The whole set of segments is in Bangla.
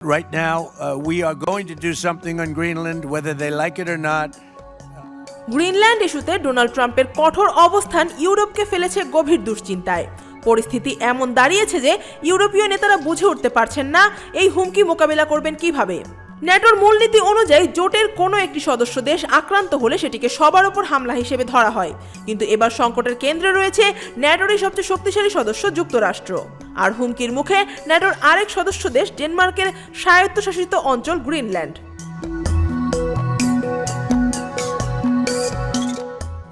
Right now, we are going to do something on Greenland, whether they like it or not. Greenland ইস্যুতে ডোনাল্ড ট্রাম্পের কঠোর অবস্থান ইউরোপকে ফেলেছে গভীর দুশ্চিন্তায়। পরিস্থিতি এমন দাঁড়িয়েছে যে ইউরোপীয় নেতারা বুঝে উঠতে পারছেন না এই হুমকি মোকাবিলা করবেন কিভাবে। ন্যাটোর মূলনীতি অনুযায়ী জোটের কোনো একটি সদস্য দেশ আক্রান্ত হলে সেটিকে সবার ওপর হামলা হিসেবে ধরা হয়, কিন্তু এবার সংকটের কেন্দ্রে রয়েছে ন্যাটোরই সবচেয়ে শক্তিশালী সদস্য যুক্তরাষ্ট্র। আর হুমকির মুখে ন্যাটোর আরেক সদস্য দেশ ডেনমার্কের স্বায়ত্তশাসিত অঞ্চল গ্রিনল্যান্ড।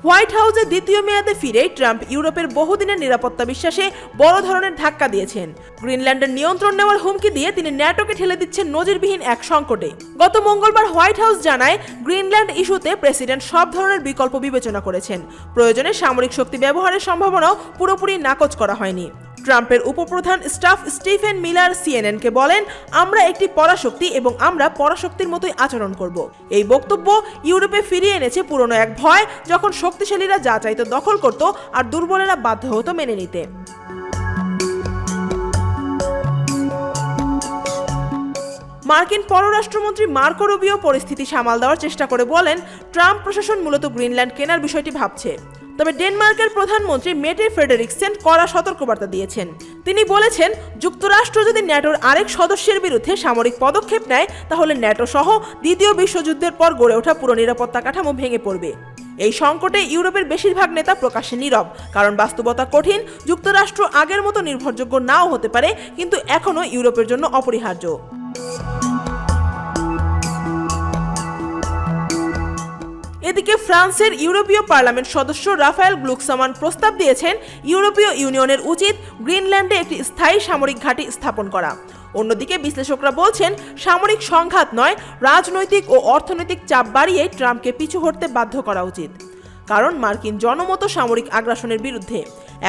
হোয়াইট হাউসে দ্বিতীয় মেয়াদে ফিরে ট্রাম্প ইউরোপের বহুদিনের নিরাপত্তা বিশ্বাসে বড় ধরনের ধাক্কা দিয়েছেন। গ্রিনল্যান্ডের নিয়ন্ত্রণ নেওয়ার হুমকি দিয়ে তিনি ন্যাটোকে ঠেলে দিচ্ছেন নজিরবিহীন এক সংকটে। গত মঙ্গলবার হোয়াইট হাউস জানায়, গ্রিনল্যান্ড ইস্যুতে প্রেসিডেন্ট সব ধরনের বিকল্প বিবেচনা করেছেন। প্রয়োজনে সামরিক শক্তি ব্যবহারের সম্ভাবনাও পুরোপুরি নাকচ করা হয়নি। ট্রাম্পের উপপ্রধান স্টাফ স্টিফেন মিলার সিএনএনকে বলেন, আমরা একটি পরাশক্তি এবং আমরা পরাশক্তির মতোই আচরণ করব। এই বক্তব্য ইউরোপে ফিরিয়ে এনেছে পুরনো এক ভয়, যখন শক্তিশালীরা যা চাইতো দখল করত আর দুর্বলেরা বাধ্য হতো মেনে নিতে। মার্কিন পররাষ্ট্রমন্ত্রী মার্কো রুবিও পরিস্থিতি সামাল দেওয়ার চেষ্টা করে বলেন, ট্রাম্প প্রশাসন মূলত গ্রিনল্যান্ড কেনার বিষয়টি ভাবছে। তবে ডেনমার্কের প্রধানমন্ত্রী মেটে ফ্রেডেরিকসেন কড়া সতর্কবার্তা দিয়েছেন। তিনি বলেছেন, যুক্তরাষ্ট্র যদি ন্যাটোর আরেক সদস্যের বিরুদ্ধে সামরিক পদক্ষেপ নেয়, তাহলে ন্যাটো সহ দ্বিতীয় বিশ্বযুদ্ধের পর গড়ে ওঠা পুরো নিরাপত্তা কাঠামো ভেঙে পড়বে। এই সংকটে ইউরোপের বেশিরভাগ নেতা প্রকাশ্যে নীরব, কারণ বাস্তবতা কঠিন। যুক্তরাষ্ট্র আগের মতো নির্ভরযোগ্য নাও হতে পারে, কিন্তু এখনও ইউরোপের জন্য অপরিহার্য। এদিকে ফ্রান্সের ইউরোপীয় পার্লামেন্ট সদস্য রাফায়েল গ্লুকসমান প্রস্তাব দিয়েছেন, ইউরোপীয় ইউনিয়নের উচিত গ্রিনল্যান্ডে একটি স্থায়ী সামরিক ঘাঁটি স্থাপন করা। অন্যদিকে বিশ্লেষকরা বলছেন, সামরিক সংঘাত নয়, রাজনৈতিক ও অর্থনৈতিক চাপ বাড়িয়ে ট্রাম্পকে পিছু হটতে বাধ্য করা উচিত। কারণ মার্কিন জনমত সামরিক আগ্রাসনের বিরুদ্ধে।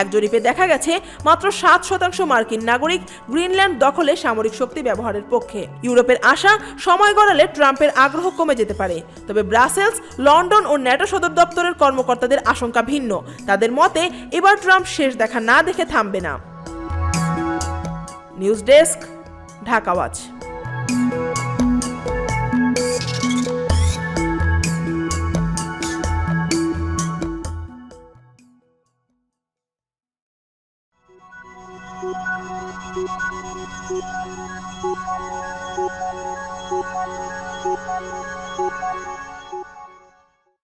এক জরিপে দেখা গেছে, মাত্র 7% মার্কিন নাগরিক গ্রিনল্যান্ড দখলে সামরিক শক্তি ব্যবহারের পক্ষে। ইউরোপের আশা, সময় গড়ালে ট্রাম্পের আগ্রহ কমে যেতে পারে। তবে ব্রাসেলস, লন্ডন ও ন্যাটো সদর দপ্তরের কর্মকর্তাদের আশঙ্কা ভিন্ন। তাদের মতে, এবার ট্রাম্প শেষ দেখা না দেখে থামবে না। News desk, Dhaka watch.